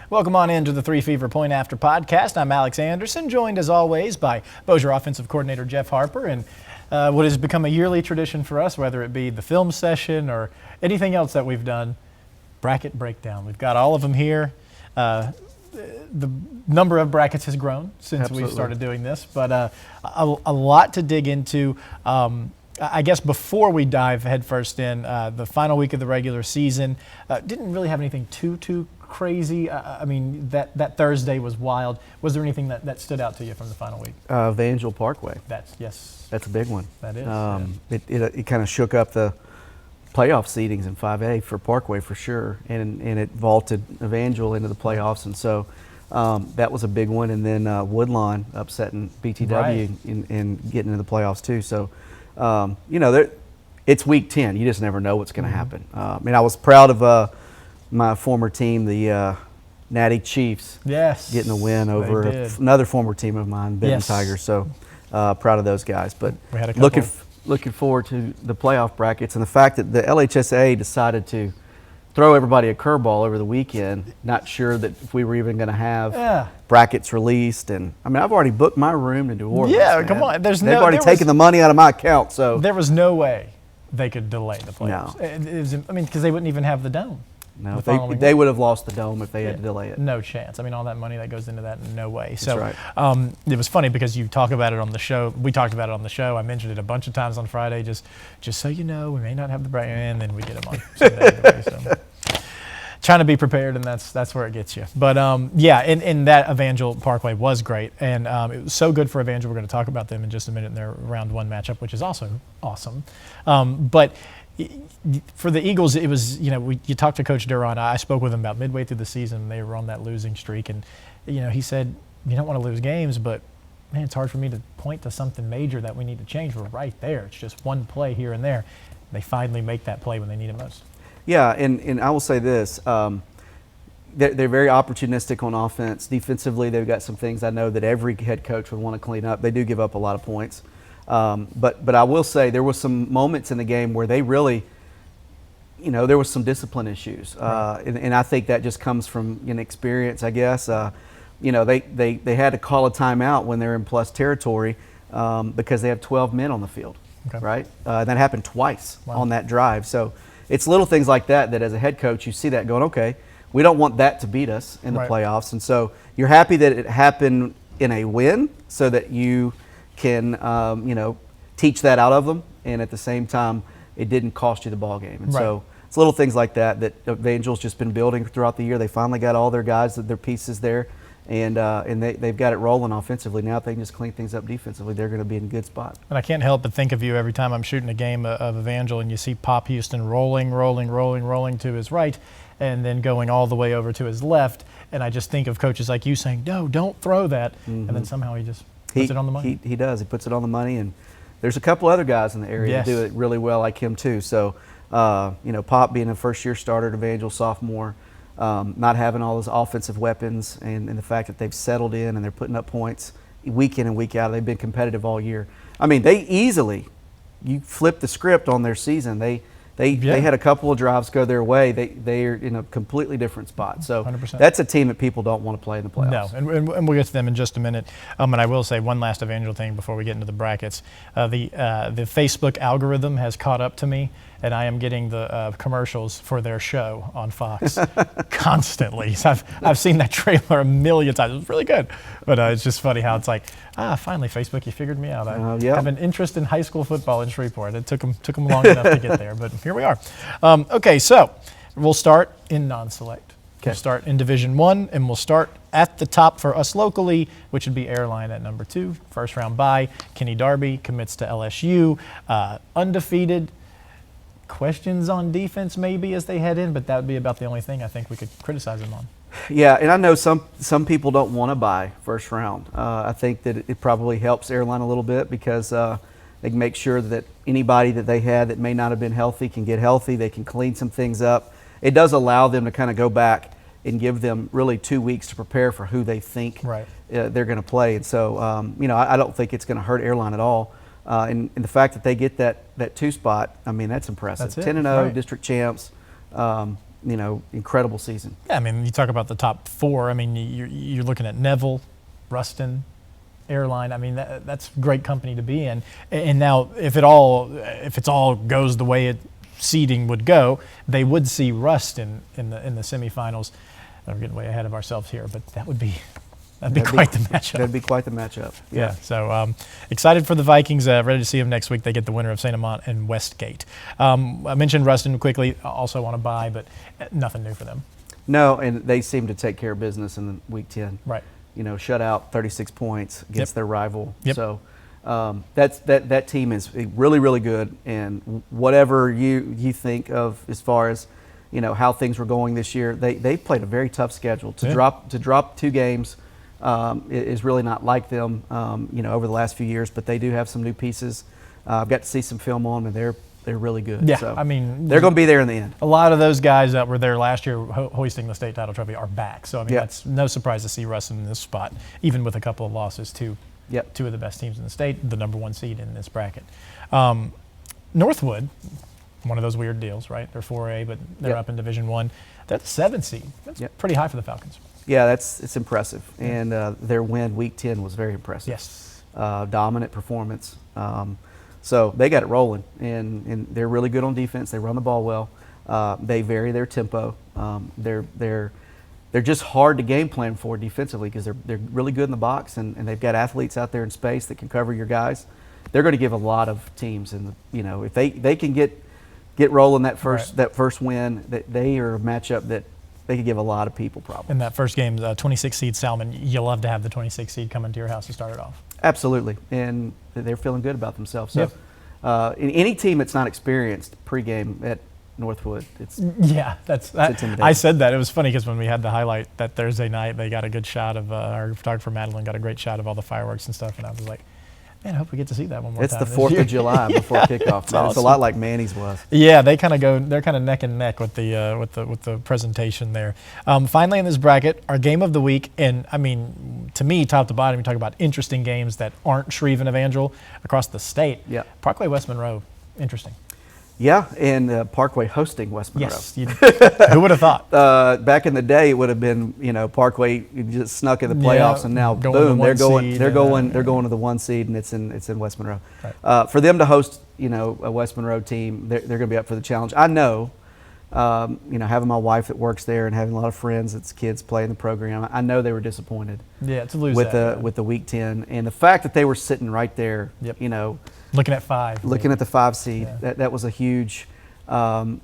Welcome on into the 3 Fever Point After podcast. I'm Alex Anderson, joined as always by Bossier offensive coordinator Jeff Harper, and what has become a yearly tradition for us, whether it be the film session or anything else that we've done, bracket breakdown. We've got all of them here. The number of brackets has grown since we started doing this, but a lot to dig into. I guess before we dive headfirst in, the final week of the regular season didn't really have anything too crazy. I mean, that Thursday was wild. Was there anything that stood out to you from the final week? Evangel Parkway. That's a big one. That is. It kind of shook up the playoff seedings in 5A for Parkway for sure, and it vaulted Evangel into the playoffs, and so that was a big one. And then Woodlawn upsetting BTW and getting into the playoffs too. So it's week 10. You just never know what's going to happen. I mean, I was proud of my former team, the Natty Chiefs, getting a win over another former team of mine, Benton Tigers. So proud of those guys. But we had a looking forward to the playoff brackets, and the fact that the LHSA decided to throw everybody a curveball over the weekend, not sure that if we were even going to have brackets released. And I mean, I've already booked my room in New Orleans. Yeah, come on. They've already taken the money out of my account. So there was no way they could delay the playoffs. No. I mean, because they wouldn't even have the dome. No, they would have lost the dome if they had to delay it. No chance. I mean, all that money that goes into that, no way. That's so right. It was funny because you talk about it on the show. We talked about it on the show. I mentioned it a bunch of times on Friday, just so you know, we may not have the bracket, and then we get them on Sunday anyway. So trying to be prepared, and that's where it gets you. But and that Evangel Parkway was great, and it was so good for Evangel. We're going to talk about them in just a minute in their round 1 matchup, which is also awesome. But for the Eagles, it was, you talked to Coach Duran. I spoke with him about midway through the season. They were on that losing streak, and he said, you don't want to lose games, but man, it's hard for me to point to something major that we need to change. We're right there. It's just one play here and there. They finally make that play when they need it most. Yeah, and I will say this. They're very opportunistic on offense. Defensively, they've got some things I know that every head coach would want to clean up. They do give up a lot of points. But I will say there were some moments in the game where they really, there was some discipline issues. And I think that just comes from inexperience, I guess. They had to call a timeout when they're in plus territory because they have 12 men on the field, right? That happened twice on that drive. So it's little things like that as a head coach, you see that going, okay, we don't want that to beat us in the playoffs. And so you're happy that it happened in a win so that you can, teach that out of them, and at the same time, it didn't cost you the ball game. And so it's little things like that Evangel's just been building throughout the year. They finally got all their guys, their pieces there, and they've got it rolling offensively. Now if they can just clean things up defensively, they're going to be in a good spot. And I can't help but think of you every time I'm shooting a game of Evangel, and you see Pop Houston rolling to his right, and then going all the way over to his left. And I just think of coaches like you saying, no, don't throw that. And then somehow he just puts it on the money. He does. He puts it on the money. And there's a couple other guys in the area that do it really well like him too. So, Pop being a first-year starter at Evangel, sophomore, not having all those offensive weapons, and the fact that they've settled in and they're putting up points week in and week out. They've been competitive all year. I mean, you flip the script on their season. They had a couple of drives go their way. They're in a completely different spot. So 100%. That's a team that people don't want to play in the playoffs. No, and we'll get to them in just a minute. And I will say one last Evangel thing before we get into the brackets. The Facebook algorithm has caught up to me, and I am getting the commercials for their show on Fox constantly. So I've seen that trailer a million times. It was really good. But it's just funny how it's like, finally, Facebook, you figured me out. I have an interest in high school football in Shreveport. It took them long enough to get there, but here we are. Okay, so we'll start in non-select. We'll start in Division I, and we'll start at the top for us locally, which would be Airline at number 2. First round bye. Kenny Darby commits to LSU. Undefeated. Questions on defense maybe as they head in, but that would be about the only thing I think we could criticize them on. Yeah, and I know some people don't want to buy first round. I think that it probably helps Airline a little bit because they can make sure that anybody that they had that may not have been healthy can get healthy. They can clean some things up. It does allow them to kind of go back and give them really 2 weeks to prepare for who they think they're going to play. And so, I don't think it's going to hurt Airline at all. And the fact that they get that 2 spot, I mean, that's impressive. That's 10-0, district champs. incredible season. Yeah, I mean, you talk about the top four. I mean, you're looking at Neville, Ruston, Airline. I mean, that's great company to be in. And now, if it's all goes the way seeding would go, they would see Ruston in the semifinals. I'm getting way ahead of ourselves here, but that'd be quite the matchup. That'd be quite the matchup. Yeah. So excited for the Vikings. Ready to see them next week. They get the winner of St. Amant and Westgate. I mentioned Ruston quickly. Also want to buy, but nothing new for them. No, and they seem to take care of business in week 10. Right. Shut out 36 points against their rival. Yep. So that team is really, really good. And whatever you think of as far as how things were going this year, they played a very tough schedule. To drop 2 games is really not like them. Over the last few years, but they do have some new pieces. I've got to see some film on them, and they're really good. Yeah, so I mean, they're going to be there in the end. A lot of those guys that were there last year hoisting the state title trophy are back. So, I mean, Yep. that's no surprise to see Ruston in this spot, even with a couple of losses to two of the best teams in the state, the number 1 seed in this bracket. Northwood, one of those weird deals, right? They're 4A, but they're up in Division 1. They're the 7th seed. That's pretty high for the Falcons. Yeah, it's impressive. And their win week 10 was very impressive. Yes. Dominant performance. So they got it rolling, and they're really good on defense. They run the ball well. They vary their tempo. They're just hard to game plan for defensively because they're really good in the box, and they've got athletes out there in space that can cover your guys. They're going to give a lot of teams, and if they can get rolling that first win, that they are a matchup that they could give a lot of people problems. In that first game, 26 seed Salmon, you love to have the 26 seed come into your house to start it off. Absolutely, and they're feeling good about themselves. So, in any team that's not experienced pregame at Northwood, it's intimidating. I said that. It was funny because when we had the highlight that Thursday night, they got a good shot of our photographer Madeline got a great shot of all the fireworks and stuff, and I was like, man, I hope we get to see that one more time. It's the 4th of July before kickoff. It's awesome. It's a lot like Manny's was. Yeah, they're kind of neck and neck with the presentation there. Finally, in this bracket, our game of the week, and I mean, to me, top to bottom, you talk about interesting games that aren't Shreve and Evangel across the state. Yeah. Parkway West Monroe, interesting. Yeah, and Parkway hosting West Monroe. Yes, who would have thought? Back in the day, it would have been Parkway just snuck in the playoffs, and now boom, they're going to the 1 seed, and it's in West Monroe. Right. For them to host a West Monroe team, they're going to be up for the challenge. I know, having my wife that works there and having a lot of friends that's kids play in the program, I know they were disappointed. Yeah, to lose with the week 10, and the fact that they were sitting right there, looking at 5. Looking at the 5 seed, that was a huge, gut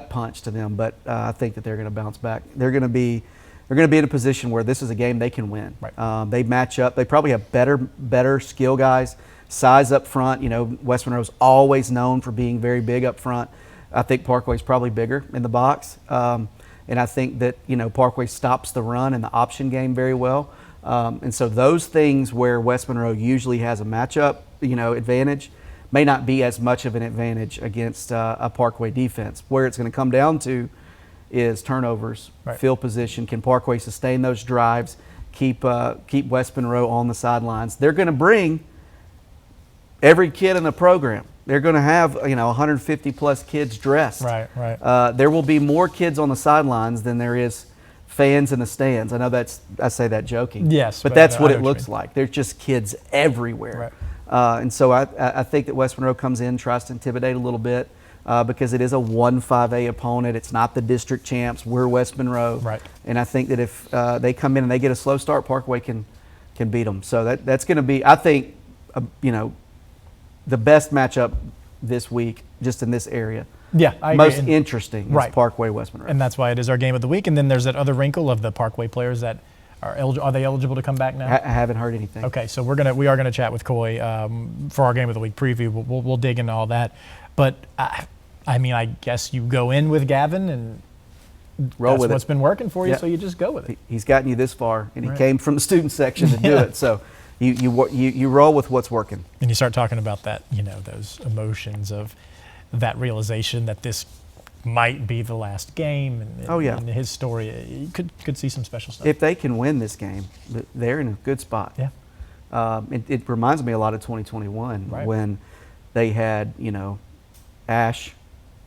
punch to them. But I think that they're going to bounce back. They're going to be in a position where this is a game they can win. Right. They match up. They probably have better skill guys, size up front. West Monroe's always known for being very big up front. I think Parkway's probably bigger in the box, and I think that Parkway stops the run and the option game very well. And so those things where West Monroe usually has a matchup, advantage, may not be as much of an advantage against a Parkway defense. Where it's going to come down to is turnovers, field position. Can Parkway sustain those drives? Keep West Monroe on the sidelines. They're going to bring every kid in the program. They're going to have 150 plus kids dressed. Right. There will be more kids on the sidelines than there is fans in the stands. I know I say that joking. Yes, but that's what it looks like. There's just kids everywhere. Right. And so I think that West Monroe comes in, tries to intimidate a little bit because it is a 1-5A opponent. It's not the district champs. We're West Monroe. Right. And I think that if they come in and they get a slow start, Parkway can beat them. So that's going to be, I think, the best matchup this week, just in this area. Yeah, I agree. Most interesting is Parkway West Monroe. And that's why it is our game of the week. And then there's that other wrinkle of the Parkway players that are they eligible to come back now? I haven't heard anything. Okay, so we are gonna chat with Coy for our game of the week preview. We'll dig into all that. But I mean, I guess you go in with Gavin and roll that's with what's it. been working for you, so you just go with it. He's gotten you this far, and he came from the student section to do it. So you roll with what's working. And you start talking about that, those emotions of that realization that this might be the last game, and his story, you could see some special stuff. If they can win this game, they're in a good spot. Yeah. It reminds me a lot of 2021 when they had Ash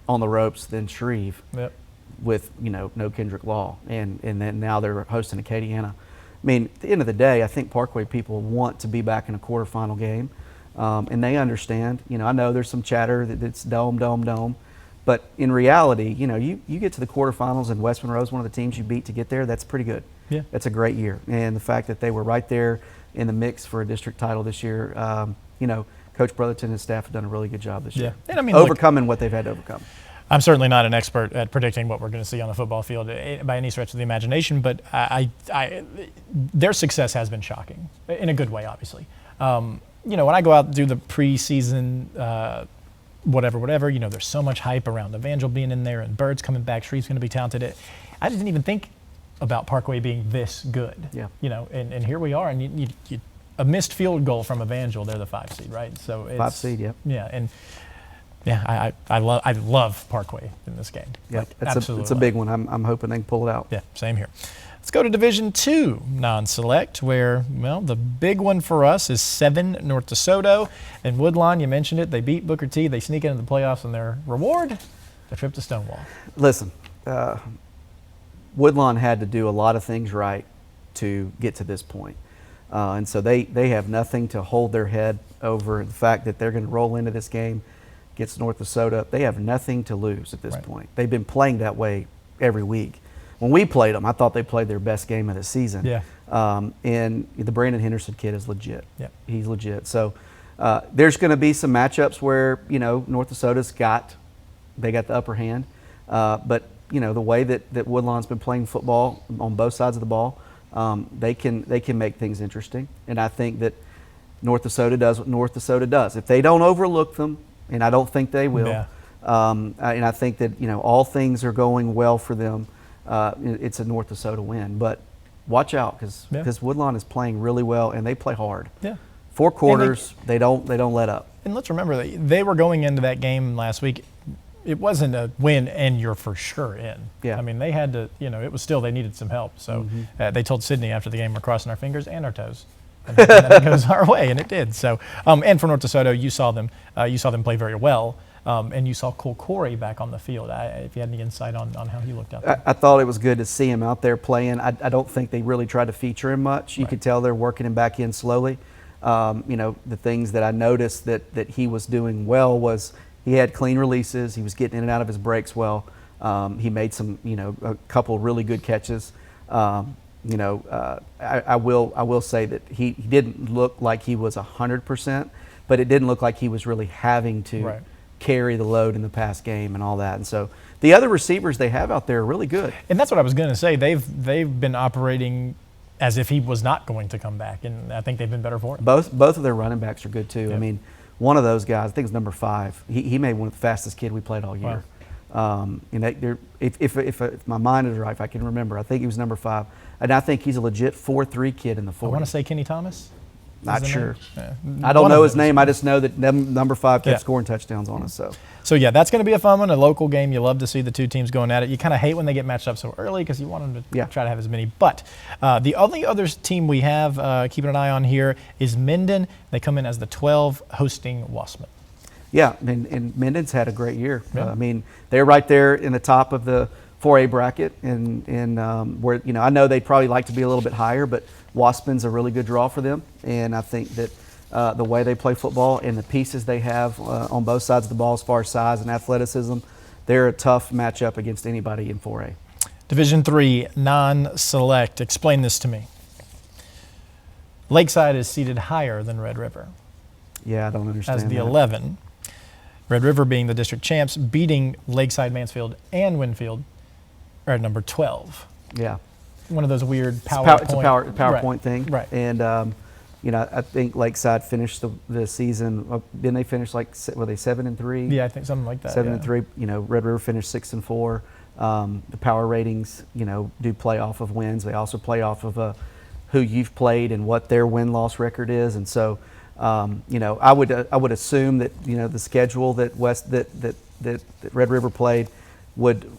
on the ropes, then Shreve. Yep. with no Kendrick Law, and then now they're hosting Acadiana. I mean, at the end of the day, I think Parkway people want to be back in a quarterfinal game, and they understand. I know there's some chatter that it's dome, but in reality, you get to the quarterfinals and West Monroe's one of the teams you beat to get there. That's pretty good. Yeah, that's a great year, and the fact that they were right there in the mix for a district title this year, Coach Brotherton and his staff have done a really good job this year. And I mean, overcoming what they've had to overcome. I'm certainly not an expert at predicting what we're going to see on the football field by any stretch of the imagination, but their success has been shocking, in a good way, obviously. When I go out and do the preseason, whatever, there's so much hype around Evangel being in there and Bird's coming back, Shreve's going to be talented. I didn't even think about Parkway being this good. Yeah. And here we are, and you a missed field goal from Evangel, they're the 5 seed, right? So it's 5 seed, yep. Yeah, and yeah, I love Parkway in this game. Yeah, absolutely. it's a big one. I'm hoping they can pull it out. Yeah, same here. Let's go to Division II non-select, where, the big one for us is 7 North DeSoto. And Woodlawn, you mentioned it, they beat Booker T. They sneak into the playoffs, and their reward, the trip to Stonewall. Listen, Woodlawn had to do a lot of things right to get to this point. And so they have nothing to hold their head over the fact that they're going to roll into this game against North DeSoto. They have nothing to lose at this point. They've been playing that way every week. When we played them, I thought they played their best game of the season. Yeah. And the Brandon Henderson kid is legit. Yeah. He's legit. So there's going to be some matchups where, North DeSoto's got the upper hand. But, the way that Woodlawn's been playing football on both sides of the ball, they can make things interesting. And I think that North DeSoto does what North DeSoto does. If they don't overlook them, and I don't think they will, and I think that, all things are going well for them, it's a North DeSoto win. But watch out, because Woodlawn is playing really well, and they play hard. Yeah. 4 quarters, they don't let up. And let's remember that they were going into that game last week. It wasn't a win and you're for sure in. Yeah. I mean, they had to, it was still, they needed some help. So they told Sydney after the game, we're crossing our fingers and our toes. And that goes our way, and it did. So, and for North DeSoto, you saw them play very well. And you saw Cole Corey back on the field. If you had any insight on how he looked out there. I thought it was good to see him out there playing. I don't think they really tried to feature him much. You could tell they're working him back in slowly. The things that I noticed that he was doing well was he had clean releases. He was getting in and out of his breaks well. He made some, a couple really good catches. I will say that he didn't look like he was 100%, but it didn't look like he was really having to carry the load in the past game and all that. And so the other receivers they have out there are really good. And that's what I was going to say. They've been operating as if he was not going to come back, and I think they've been better for it. Both of their running backs are good too. Yep. I mean, one of those guys, I think it's number 5. He made one of the fastest kid we played all year. Wow. If my mind is right, if I can remember, I think he was number 5, and I think he's a legit 4.3 kid in the 40. I want to say Kenny Thomas. Not sure. Yeah. I don't know his name. I just know that number 5 kept scoring touchdowns on us. So yeah, that's going to be a fun one. A local game. You love to see the two teams going at it. You kind of hate when they get matched up so early because you want them to try to have as many. But the only other team we have keeping an eye on here is Minden. They come in as the 12 hosting Wassman. Yeah, and Minden's had a great year. Yeah. I mean, they're right there in the top of the 4A bracket, and where I know they'd probably like to be a little bit higher, but Wassman's a really good draw for them, and I think that the way they play football and the pieces they have on both sides of the ball as far as size and athleticism, they're a tough matchup against anybody in 4A. Division III non-select. Explain this to me. Lakeside is seated higher than Red River. Yeah, I don't understand. As the 11. Red River being the district champs, beating Lakeside, Mansfield, and Winfield are at number 12. Yeah. One of those weird PowerPoint. It's a PowerPoint thing. Right. And, I think Lakeside finished the season, didn't they finish were they 7-3? Yeah, I think something like that. 7-3. Red River finished 6-4. The power ratings, do play off of wins. They also play off of who you've played and what their win-loss record is. And so, I would assume that the schedule that Red River played would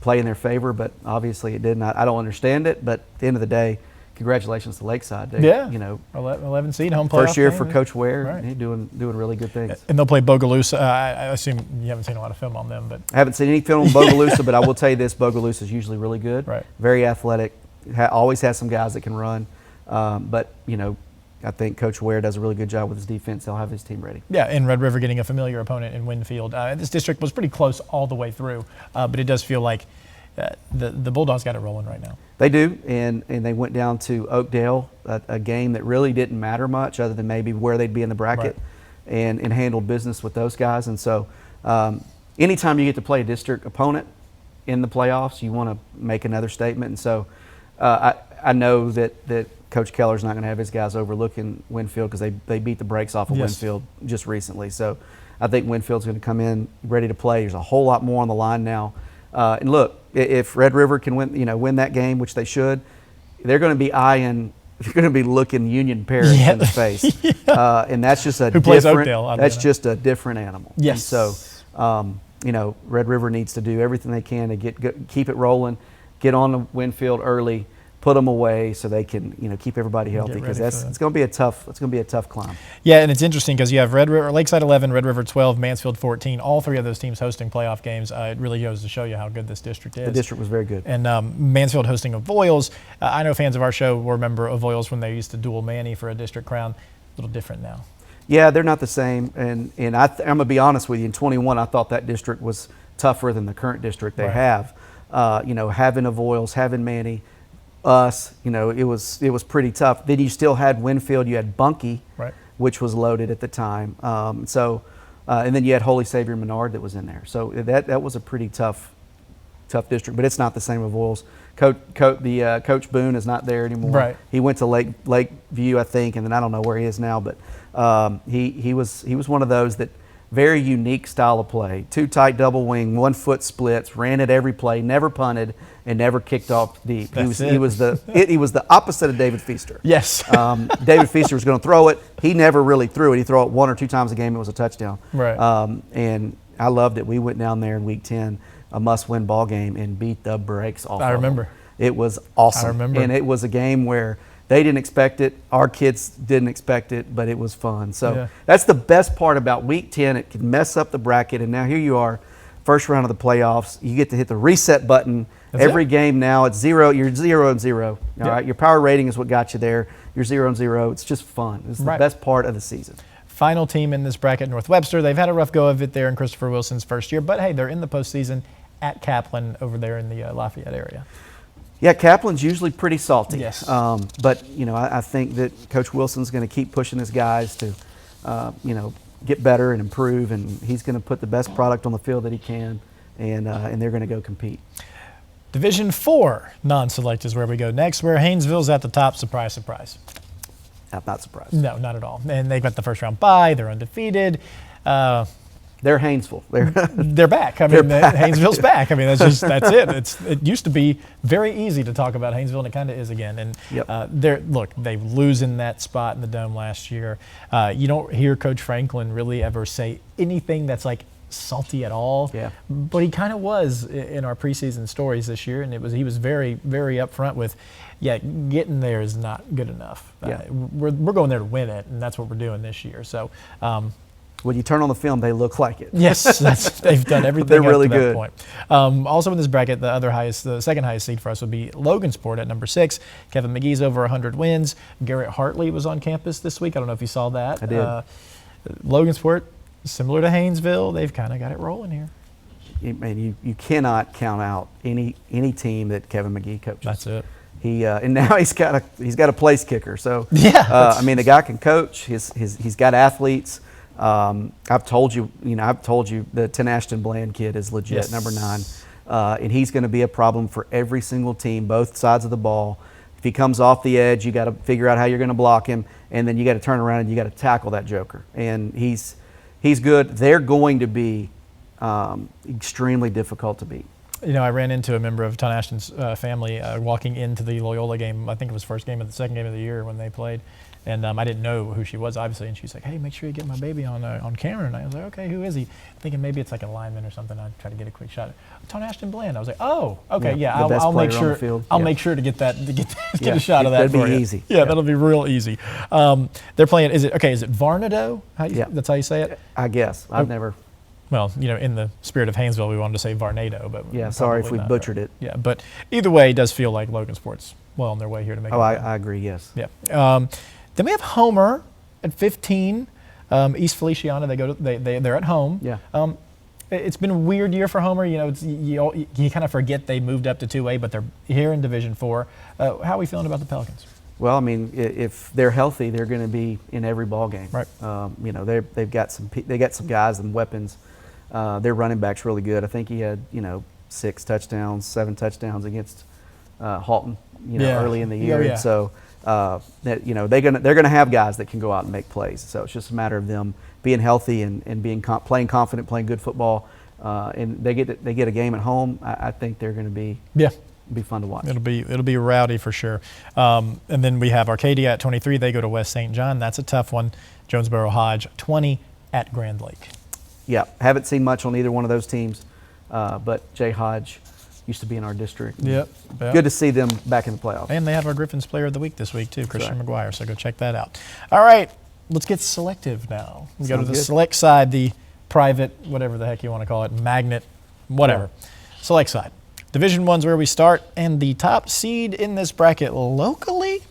play in their favor, but obviously it didn't. I don't understand it, but at the end of the day, congratulations to Lakeside. They, Yeah. you know, 11 seed home playoff first year game. for Coach Ware. Right. He's doing really good things. And they'll play Bogalusa. I assume you haven't seen a lot of film on them, but I haven't seen any film on Bogalusa, but I will tell you this: Bogalusa is usually really good. Right. Very athletic. Always has some guys that can run. But you know, I think Coach Ware does a really good job with his defense. They'll have his team ready. yeah, and Red River getting a familiar opponent in Winfield. This district was pretty close all the way through, but it does feel like the Bulldogs got it rolling right now. They do, and they went down to Oakdale, a game that really didn't matter much other than maybe where they'd be in the bracket, Right. and handled business with those guys. And so anytime you get to play a district opponent in the playoffs, you want to make another statement. And so I know that Coach Keller's not going to have his guys overlooking Winfield because they beat the brakes off of Yes. Winfield just recently. So I think Winfield's going to come in ready to play. There's a whole lot more on the line now. And look, if Red River can win that game, which they should, they're going to be looking Union Parish Yeah. in the face, and that's just a Who plays different. Oakdale, oddly That's enough. just a different animal. Yes. And so, Red River needs to do everything they can to keep it rolling, get on the Winfield early, put them away so they can keep everybody healthy, because ready for that. it's going to be a tough climb. Yeah, and it's interesting because you have Red River, Lakeside 11, Red River 12, Mansfield 14. All three of those teams hosting playoff games. It really goes to show you how good this district is. The district was very good. And Mansfield hosting Avoyles. I know fans of our show will remember Avoyles when they used to duel Manny for a district crown. A little different now. Yeah, they're not the same, and I'm gonna be honest with you. In 21, I thought that district was tougher than the current district they Right. have. Having Avoyles, having Manny, us, it was pretty tough. Then you still had Winfield, you had Bunkie, Right. which was loaded at the time. And then you had Holy Savior Menard that was in there. So that was a pretty tough district, but it's not the same as Avoyles. Coach Boone is not there anymore. Right. He went to Lakeview, I think, and then I don't know where he is now, but he was one of those that very unique style of play. Two tight double wing, 1 foot splits, ran it every play, never punted, and never kicked off deep. That's He was the opposite of David Feaster. Yes. David Feaster was going to throw it. He never really threw it. He threw it 1 or 2 times a game. It was a touchdown. Right. And I loved it. We went down there in week 10, a must-win ball game, and beat the brakes off. I of remember. them. It was awesome. I remember. And it was a game where they didn't expect it. Our kids didn't expect it, but it was fun. So Yeah. that's the best part about week 10. It can mess up the bracket, and now here you are, first round of the playoffs. You get to hit the reset button. That's Every it. game now, it's 0. You're 0-0. All Yeah. right. Your power rating is what got you there. You're 0-0. It's just fun. It's the Right. best part of the season. Final team in this bracket, North Webster. They've had a rough go of it there in Christopher Wilson's first year, but hey, they're in the postseason at Kaplan over there in the Lafayette area. Yeah, Kaplan's usually pretty salty. Yes. But I think that Coach Wilson's going to keep pushing his guys to, get better and improve, and he's going to put the best product on the field that he can, and they're going to go compete. Division 4 non-select is where we go next, where Haynesville's at the top. Surprise, surprise. I'm not surprised. No, not at all. And they got the first round bye. They're undefeated. They're Haynesville. They're back. I mean, Haynesville's back. I mean, that's it. It used to be very easy to talk about Haynesville, and it kind of is again. And Yep. they lose in that spot in the Dome last year. You don't hear Coach Franklin really ever say anything that's like salty at all. Yeah. But he kind of was in our preseason stories this year, and he was very, very upfront with, getting there is not good enough. Yeah. We're going there to win it, and that's what we're doing this year. So. When you turn on the film, they look like it. Yes, they've done everything They're up really to that good. point. Also in this bracket, the second highest seed for us would be Logansport at number 6. Kevin McGee's over 100 wins. Garrett Hartley was on campus this week. I don't know if you saw that. I did. Logansport, similar to Haynesville, they've kind of got it rolling here. You cannot count out any team that Kevin McGee coaches. That's it. And now he's got a place kicker. So Yeah, the guy can coach. He's got athletes. I've told you the Tenashton Bland kid is legit, Yes. number 9, and he's going to be a problem for every single team, both sides of the ball. If he comes off the edge, you got to figure out how you're going to block him, and then you got to turn around and you got to tackle that joker. And he's good. They're going to be extremely difficult to beat. I ran into a member of Ton Ashton's family walking into the Loyola game. I think it was second game of the year when they played. And I didn't know who she was, obviously. And she's like, "Hey, make sure you get my baby on camera." And I was like, "Okay, who is he?" Thinking maybe it's like a lineman or something. I try to get a quick shot. Tony Ashton Bland. I was like, "Oh, okay, yeah. the best I'll make player on the sure. field. I'll Yeah. make sure to get that get Yeah, a shot of that. that'd be for you. easy. Yeah, Yeah. that'll be real easy. They're playing. Is it Varnado? Yeah. That's how you say it. I guess I've never. Well, in the spirit of Haynesville, we wanted to say Varnado, but Yeah, sorry if probably we not, butchered right? it. Yeah, but either way, it does feel like Logan Sports well on their way here to make. Oh, it I happen. agree. Yes. Yeah. Then we have Homer at 15. East Feliciana. They're at home. Yeah. It's been a weird year for Homer. You kind of forget they moved up to 2A, but they're here in Division 4. How are we feeling about the Pelicans? Well, I mean, if they're healthy, they're going to be in every ball game. Right. They've got some guys and weapons. Their running back's really good. I think he had 6 touchdowns, 7 touchdowns against Halton. Yeah. Early in the Oh, year. yeah. And so they're gonna have guys that can go out and make plays. So it's just a matter of them being healthy and being playing confident, playing good football. And they get a game at home. I think they're going to be fun to watch. It'll be rowdy for sure. And then we have Arcadia at 23. They go to West St. John. That's a tough one. Jonesboro Hodge 20 at Grand Lake. Yeah, haven't seen much on either one of those teams, but Jay Hodge used to be in our district. Yep. Good to see them back in the playoffs. And they have our Griffins Player of the Week this week too, Christian right. McGuire. So go check that out. All right, let's get selective now. We go to Sounds the good. select side, the private, whatever the heck you want to call it, magnet, whatever. Select side. Division One's where we start, and the top seed in this bracket locally,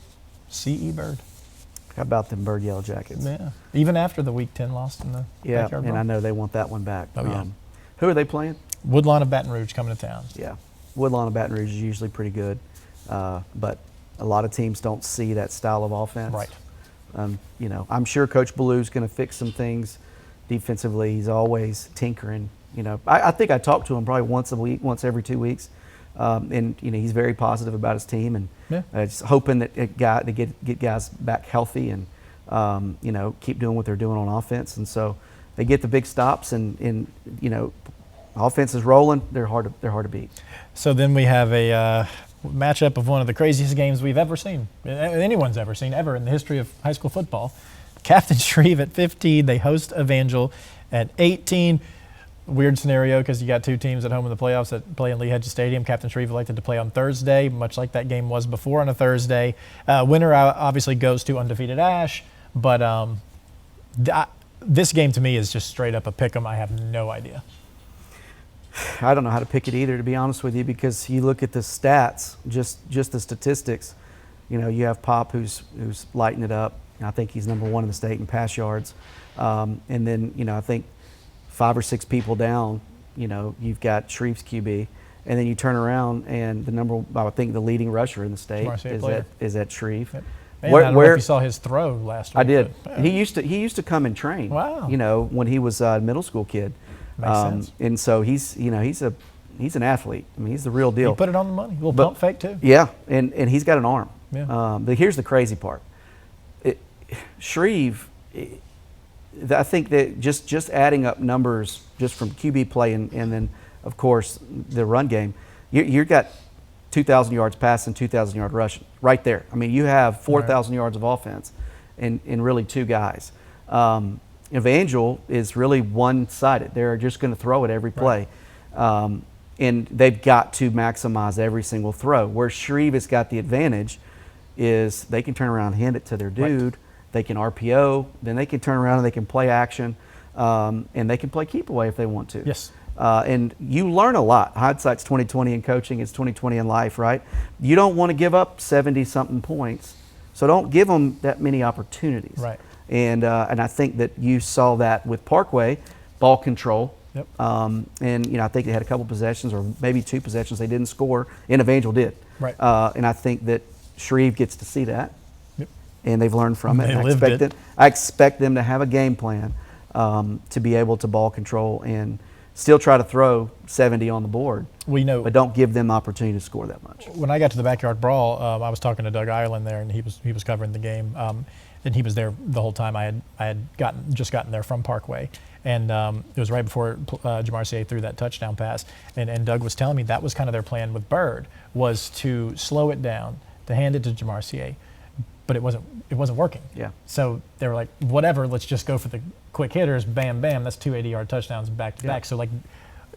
CE Bird. How about them Bird Yellow Jackets? Yeah. Even after the Week 10 loss in the Yeah, backyard and brawl. I know they want that one back. Oh, yeah. Who are they playing? Woodlawn of Baton Rouge coming to town. Yeah, Woodlawn and Baton Rouge is usually pretty good, but a lot of teams don't see that style of offense. Right. I'm sure Coach Ballou's going to fix some things defensively. He's always tinkering. I think I talk to him probably once a week, once every 2 weeks, and he's very positive about his team, and just hoping that they get guys back healthy and keep doing what they're doing on offense. And so they get the big stops, and offense is rolling. They're hard to beat. So then we have a matchup of one of the craziest games we've ever seen, anyone's ever seen, ever in the history of high school football. Captain Shreve at 15, they host Evangel at 18. Weird scenario because you got two teams at home in the playoffs that play in Lee Hedges Stadium. Captain Shreve elected to play on Thursday, much like that game was before on a Thursday. Winner obviously goes to undefeated Ash, but this game to me is just straight up a pick 'em. I have no idea. I don't know how to pick it either, to be honest with you, because you look at the stats, just the statistics. You have Pop who's lighting it up. I think he's number 1 in the state in pass yards. And then I think 5 or 6 people down, you've got Shreve's QB, and then you turn around and I think the leading rusher in the state is at Shreve. Yep. Man, I don't know if you saw his throw last week. I did. But, He used to come and train. Wow. When he was a middle school kid. Makes sense. And so he's an athlete. I mean, he's the real deal. He put it on the money. A little pump fake too. Yeah, and he's got an arm. Yeah. But here's the crazy part. Shreve, I think that just adding up numbers just from QB play and then, of course, the run game, you've got 2,000 yards passing, 2,000 yard rushing right there. I mean, you have 4,000 yards of offense in really 2 guys. Evangel is really one-sided. They're just going to throw it every play. Right. And they've got to maximize every single throw. Where Shreve has got the advantage is they can turn around and hand it to their dude. Right. They can RPO, then they can turn around and they can play action, and they can play keep away if they want to. Yes. And you learn a lot. Hindsight's 20/20 in coaching. It's 20/20 in life, right? You don't want to give up 70-something points, so don't give them that many opportunities. Right. And I think that you saw that with Parkway, ball control. Yep. And I think they had a couple possessions or maybe 2 possessions they didn't score, and Evangel did. Right. And I think that Shreve gets to see that. Yep. And they've learned from it. They And lived it. I expect them to have a game plan to be able to ball control and still try to throw 70 on the board. We know, but don't give them opportunity to score that much. When I got to the backyard brawl, I was talking to Doug Ireland there, and he was covering the game, and he was there the whole time. I had just gotten there from Parkway, and it was right before Jamarcier threw that touchdown pass, and Doug was telling me that was kind of their plan with Bird, was to slow it down, to hand it to Jamarcier, but it wasn't working. Yeah. So they were like, whatever, let's just go for the quick hitters. Bam, bam. That's 2 80-yard touchdowns back to back. So like,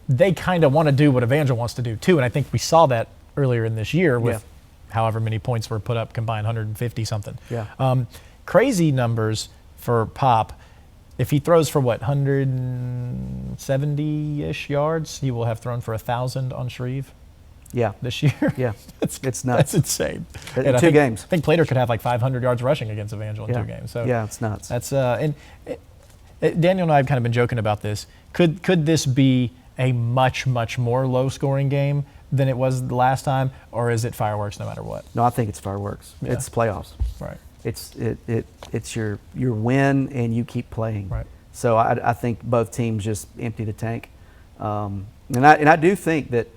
they kind of want to do what Evangel wants to do too, and I think we saw that earlier in this year with however many points were put up combined, 150 something. Yeah. Crazy numbers for Pop. If he throws for 170-ish yards, he will have thrown for 1,000 on Shreve Yeah. this year. Yeah. It's nuts. That's insane. In And I 2 think- games. I think Plater could have like 500 yards rushing against Evangel in 2 games. So yeah, it's nuts. that's Daniel and I have kind of been joking about this. Could this be a much more low scoring game than it was the last time, or is it fireworks no matter what? No, I think it's fireworks. Yeah. It's playoffs. Right. It's your win and you keep playing. Right. So I think both teams just empty the tank, and I do think that,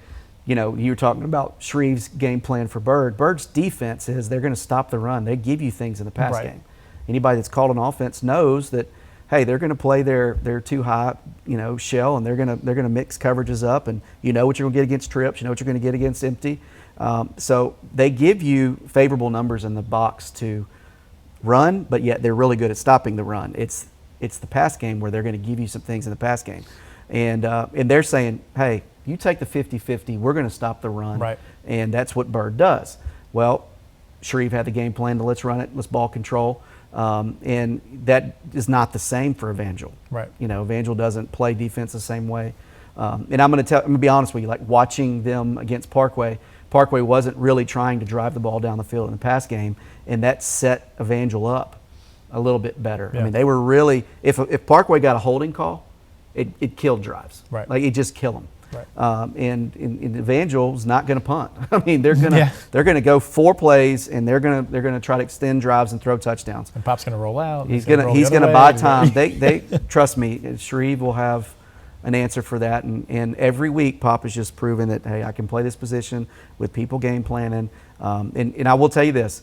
you were talking about Shreve's game plan for Bird. Bird's defense is they're going to stop the run. They give you things in the pass Right. game. Anybody that's called an offense knows that, hey, they're going to play their too high, shell, and they're going to mix coverages up, and you know what you're going to get against trips, you know what you're going to get against empty. So they give you favorable numbers in the box to run, but yet they're really good at stopping the run. It's the pass game where they're going to give you some things in the pass game, and they're saying, hey, you take the 50-50, we're going to stop the run, Right. and that's what Bird does. Well, Shreve had the game plan to let's run it, let's ball control. And that is not the same for Evangel. Right. Evangel doesn't play defense the same way. And I'm going to be honest with you, like watching them against Parkway wasn't really trying to drive the ball down the field in the pass game, and that set Evangel up a little bit better. Yeah. I mean, they were really, if Parkway got a holding call, it killed drives. Right. Like it just killed them. Right. And Evangel's not going to punt. I mean, they're going to Yeah. they're going to go 4 plays, and they're going to try to extend drives and throw touchdowns. And Pop's going to roll out. He's roll gonna the other way. buy time. They trust me. Shreve will have an answer for that, and every week Pop has just proven that, hey, I can play this position with people game planning. And I will tell you this.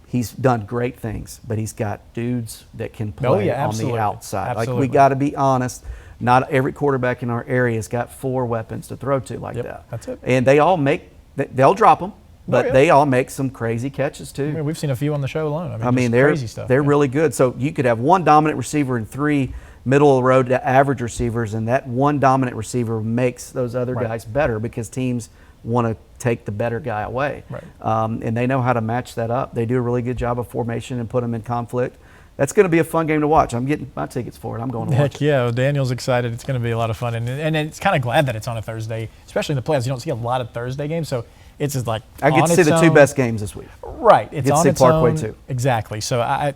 He's done great things, but he's got dudes that can play on the absolutely. outside. Like Absolutely. we got to be honest. Not every quarterback in our area has got 4 weapons to throw to like Yep, that. that's it. And they'll drop them, but yeah. they all make some crazy catches too. I mean, we've seen a few on the show alone. I mean, just they're crazy stuff. they're Yeah. really good. So you could have 1 dominant receiver and 3 middle of the road average receivers, and that 1 dominant receiver makes those other Right. guys better because teams want to take the better guy away. Right. And they know how to match that up. They do a really good job of formation and put them in conflict. That's going to be a fun game to watch. I'm getting my tickets for it. I'm going to watch Heck yeah, well, Daniel's excited. It's going to be a lot of fun, and it's kind of glad that it's on a Thursday, especially in the playoffs. You don't see a lot of Thursday games, so it's just like I get on to see its the 2 own. best games this week. Right, it's get to on see its Parkway own. too. Exactly. So I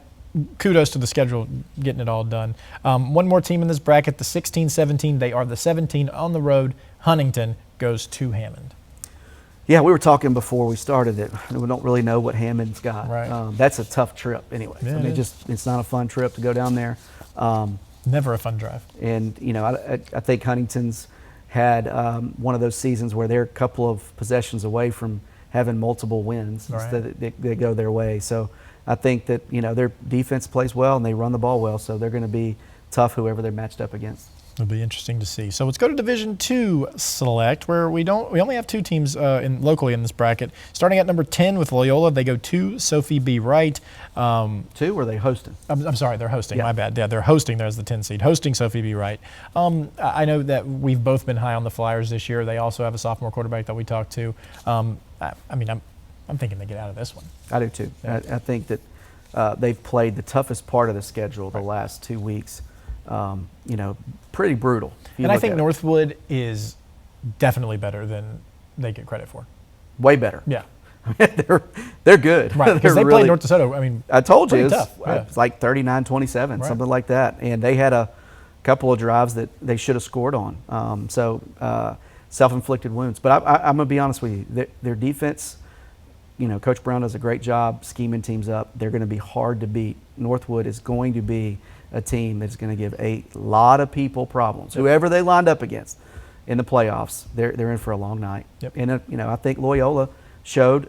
kudos to the schedule getting it all done. One more team in this bracket, the 16-17. They are the 17 on the road. Huntington goes to Hammond. Yeah, we were talking before we started that we don't really know what Hammond's got. Right. That's a tough trip anyway. Yeah, I mean, it is. it's not a fun trip to go down there. Never a fun drive. And, I think Huntington's had one of those seasons where they're a couple of possessions away from having multiple wins. Right. Instead they go their way. So I think that, their defense plays well and they run the ball well. So they're going to be tough whoever they're matched up against. It'll be interesting to see. So let's go to Division II Select, where we only have 2 teams locally in this bracket. Starting at number 10 with Loyola, they go to Sophie B. Wright. 2, or are they hosting? I'm sorry, they're hosting. Yeah. My bad. Yeah, they're hosting. There's the 10 seed, hosting Sophie B. Wright. I know that we've both been high on the Flyers this year. They also have a sophomore quarterback that we talked to. I'm thinking they get out of this one. I do too. Yeah. I think that they've played the toughest part of the schedule the last 2 weeks. Pretty brutal. And I think Northwood is definitely better than they get credit for. way better. Yeah. they're good. Right, because They're they played North DeSoto. I mean, I told you pretty it's, tough. Yeah. it's like 39-27, Right. something like that. And they had a couple of drives that they should have scored on. Self-inflicted wounds. But I'm going to be honest with you. Their defense, Coach Brown does a great job scheming teams up. They're going to be hard to beat. Northwood is going to be a team that's going to give a lot of people problems. Yep. Whoever they lined up against in the playoffs, they're in for a long night. Yep. And I think Loyola showed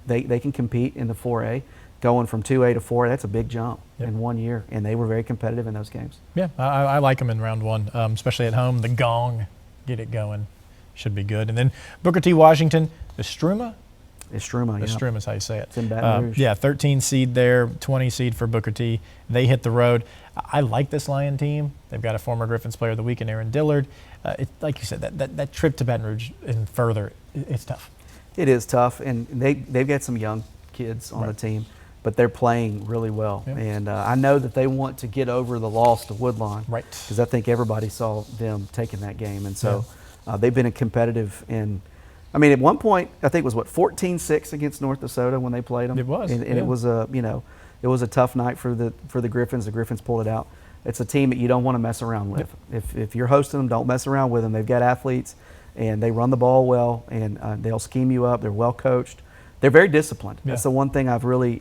they can compete in the 4A, going from 2A to 4A. That's a big jump Yep. in 1 year, and they were very competitive in those games. Yeah, I like them in round one, especially at home. The gong, get it going, should be good. And then Booker T. Washington, the Struma. Estruma, yeah. Estruma is how you say it. It's in Baton Rouge. Yeah, 13 seed there, 20 seed for Booker T. They hit the road. I like this Lion team. They've got a former Griffins Player of the Week in Aaron Dillard. Like you said, that trip to Baton Rouge and further, it's tough. It is tough, and they've got some young kids on the team, but they're playing really well. Yeah. And I know that they want to get over the loss to Woodlawn, Right. because I think everybody saw them taking that game. And so they've been competitive. I mean, at one point, I think it was, 14-6 against North Dakota when they played them? It was, And yeah. it was it was a tough night for the Griffins. The Griffins pulled it out. It's a team that you don't want to mess around with. If you're hosting them, don't mess around with them. They've got athletes, and they run the ball well, and they'll scheme you up. They're well coached. They're very disciplined. Yeah. That's the one thing I've really,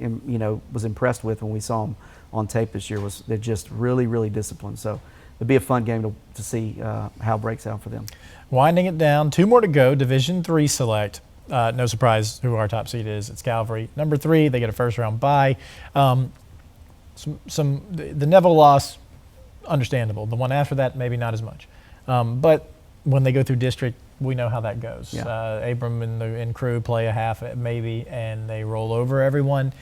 was impressed with when we saw them on tape this year, was they're just really, really disciplined. So it'd be a fun game to see how it breaks out for them. Winding it down, 2 more to go. Division III select. No surprise who our top seed is. It's Calvary. Number 3, they get a first-round bye. The Neville loss, understandable. The one after that, maybe not as much. But when they go through district, we know how that goes. Yeah. Abram and crew play a half maybe, and they roll over everyone.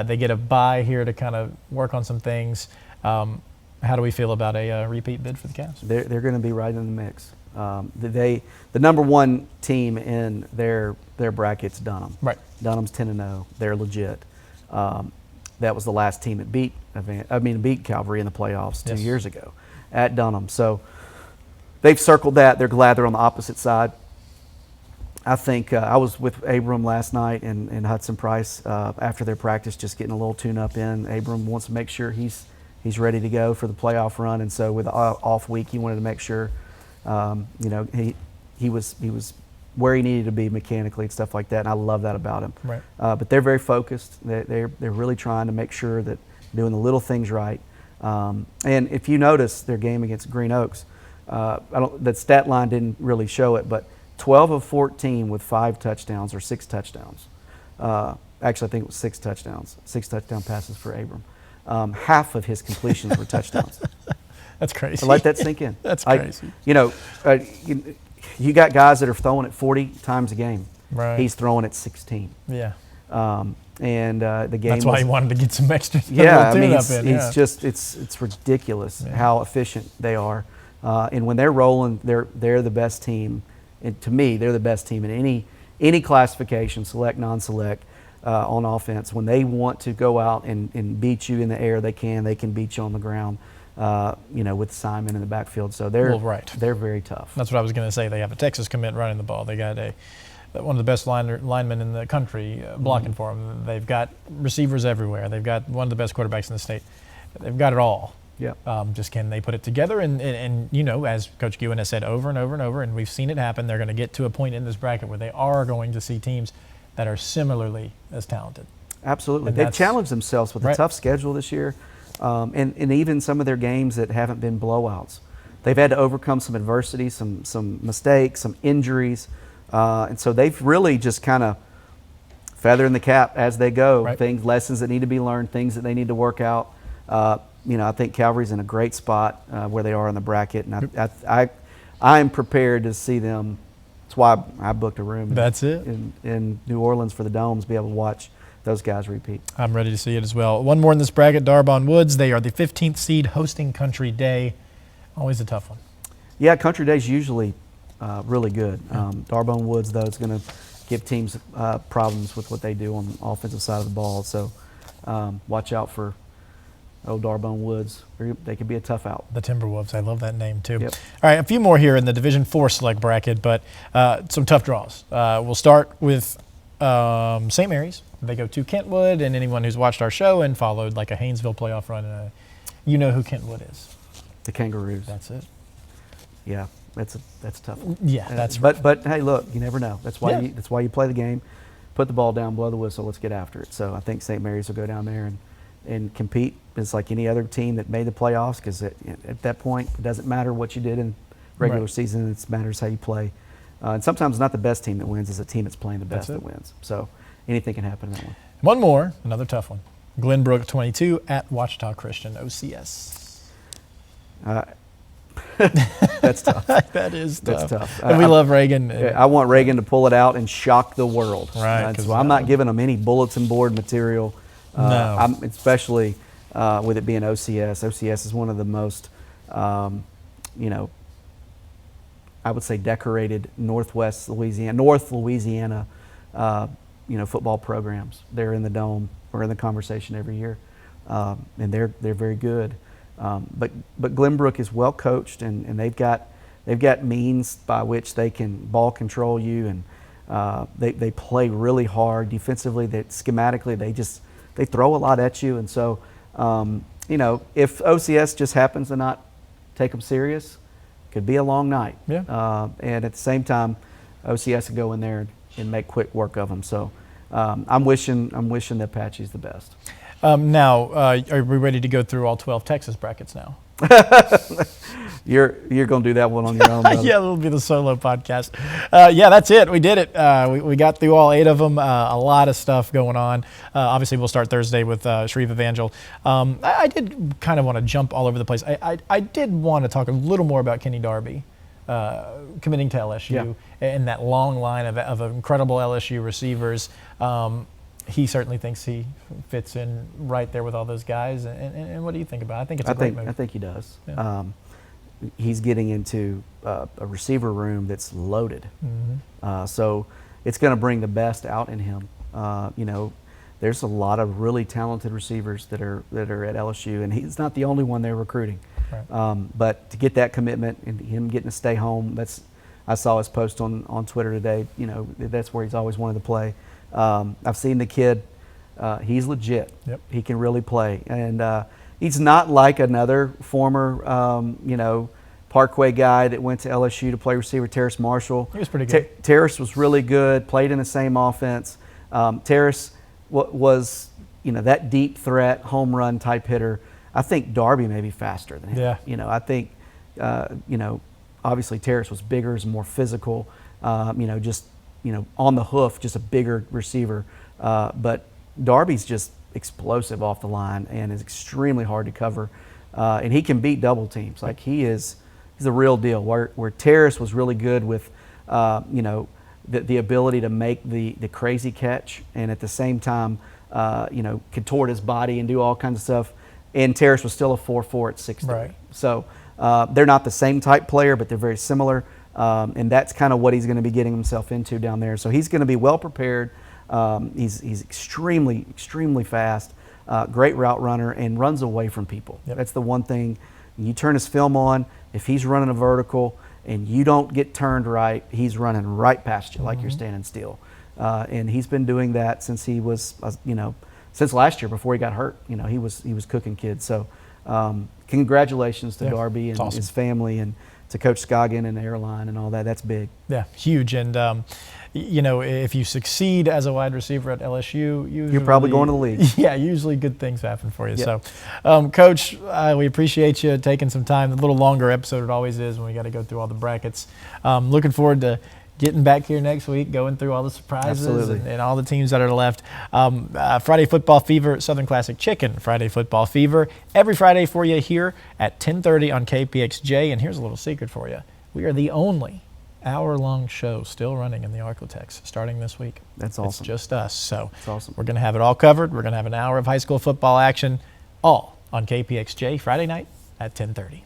They get a bye here to kind of work on some things. How do we feel about a repeat bid for the Cavs? They're going to be right in the mix. The number 1 team in their bracket's Dunham. Right. Dunham's 10-0. They're legit. That was the last team that beat Calvary in the playoffs 2 years ago at Dunham. So they've circled that. They're glad they're on the opposite side. I think I was with Abram last night and Hudson Price after their practice, just getting a little tune-up in. Abram wants to make sure he's ready to go for the playoff run, and so with the off week, he wanted to make sure he was where he needed to be mechanically and stuff like that, and I love that about him. Right. But they're very focused. They're really trying to make sure that doing the little things right. And if you notice their game against Green Oaks, that stat line didn't really show it, but 12 of 14 with 5 touchdowns or 6 touchdowns. Actually, I think it was 6 touchdowns, 6 touchdown passes for Abram. Half of his completions were touchdowns. That's crazy. So let that sink in. That's crazy. You got guys that are throwing it 40 times a game. Right. He's throwing it 16. Yeah. The game. That's why he wanted to get some extra. Yeah, I mean, it's it's ridiculous how efficient they are, and when they're rolling, they're the best team. And to me, they're the best team in any classification, select, non-select, on offense. When they want to go out and beat you in the air, they can. They can beat you on the ground. With Simon in the backfield. So they're very tough. That's what I was going to say. They have a Texas commit running the ball. They got one of the best linemen in the country blocking for them. They've got receivers everywhere. They've got one of the best quarterbacks in the state. They've got it all. Yeah. Just can they put it together? And as Coach Guin has said over and over and over, and we've seen it happen, they're going to get to a point in this bracket where they are going to see teams that are similarly as talented. Absolutely. And They've challenged themselves with a tough schedule this year. And even some of their games that haven't been blowouts. They've had to overcome some adversity, some mistakes, some injuries. And so they've really just kind of feathering the cap as they go. Right. Lessons that need to be learned, things that they need to work out. I think Calvary's in a great spot where they are in the bracket. And I am prepared to see them. That's why I booked a room in New Orleans for the Domes, be able to watch those guys repeat. I'm ready to see it as well. One more in this bracket, Darbon Woods. They are the 15th seed hosting Country Day. Always a tough one. Yeah, Country Day's usually really good. Darbon Woods, though, is going to give teams problems with what they do on the offensive side of the ball. So watch out for old Darbon Woods. They could be a tough out. The Timberwolves. I love that name, too. Yep. All right, a few more here in the Division IV select bracket, but some tough draws. We'll start with St. Mary's. They go to Kentwood, and anyone who's watched our show and followed like a Haynesville playoff run, you know who Kentwood is. The Kangaroos. That's it. Yeah, that's tough. Yeah, that's but hey, look, you never know. That's why you play the game. Put the ball down, blow the whistle, let's get after it. So I think St. Mary's will go down there and compete. It's like any other team that made the playoffs, because at that point it doesn't matter what you did in regular season. It matters how you play. And sometimes it's not the best team that wins; it's a team that's playing the best that wins. So anything can happen in that one. One more, another tough one. Glenbrook 22 at Ouachita Christian, OCS. That's tough. That is tough. That's tough. And we love Reagan. I want Reagan to pull it out and shock the world. Right, So I'm not giving them any bulletin board material. No. Especially with it being OCS. OCS is one of the most, you know, I would say decorated North Louisiana, you know, football programs. They're in the Dome. We're in the conversation every year, and they're very good. But Glenbrook is well coached, and they've got means by which they can ball control you, and they play really hard defensively. That schematically they throw a lot at you, and so you know, if OCS just happens to not take them serious, could be a long night. Yeah. And at the same time, OCS could go in there and make quick work of them. So I'm wishing the Apaches the best. Now, are we ready to go through all 12 Texas brackets now? You're going to do that one on your own, brother. Yeah, it'll be the solo podcast. Yeah, that's it. We did it. We got through all 8 of them. A lot of stuff going on. Obviously, we'll start Thursday with Shreve Evangel. I did kind of want to jump all over the place. I did want to talk a little more about Kenny Darby committing to LSU and that long line of incredible LSU receivers. He certainly thinks he fits in right there with all those guys. And what do you think about it? I think it's a great move. I think he does. Yeah. He's getting into a receiver room that's loaded. Mm-hmm. So it's going to bring the best out in him. You know, there's a lot of really talented receivers that are at LSU, and he's not the only one they're recruiting. Right. But to get that commitment and him getting to stay home, I saw his post on Twitter today. You know, that's where he's always wanted to play. I've seen the kid. He's legit. Yep. He can really play. And he's not like another former, you know, Parkway guy that went to LSU to play receiver, Terrace Marshall. He was pretty good. Terrace was really good, played in the same offense. Terrace was, you know, that deep threat, home run type hitter. I think Darby may be faster than him. Yeah. You know, I think, you know, obviously Terrace was bigger, is more physical, you know, just, you know, on the hoof, just a bigger receiver. But Darby's just explosive off the line and is extremely hard to cover. And he can beat double teams. Like he's the real deal. Where Terrace was really good with, you know, the ability to make the crazy catch and at the same time, you know, contort his body and do all kinds of stuff. And Terrace was still a 4.4 at 6'3". Right. So they're not the same type player, but they're very similar. And that's kind of what he's going to be getting himself into down there. So he's going to be well prepared. He's extremely, extremely fast, great route runner, and runs away from people. Yep. That's the one thing. You turn his film on, if he's running a vertical and you don't get turned right, he's running right past you like you're standing still. And he's been doing that since he was, you know, since last year before he got hurt. You know, he was cooking kids. So congratulations to Darby and awesome. his family, and to Coach Scoggin and the airline and all that. That's big. Yeah, huge. And, you know, if you succeed as a wide receiver at LSU, you're probably going to the league. Yeah, usually good things happen for you. Yep. So, Coach, we appreciate you taking some time. A little longer episode it always is when we got to go through all the brackets. Looking forward to getting back here next week, going through all the surprises and all the teams that are left. Friday Football Fever, Southern Classic Chicken, Friday Football Fever, every Friday for you here at 10:30 on KPXJ. And here's a little secret for you. We are the only hour-long show still running in the Arklatex starting this week. That's awesome. It's just us. So That's awesome. We're going to have it all covered. We're going to have an hour of high school football action, all on KPXJ Friday night at 10:30.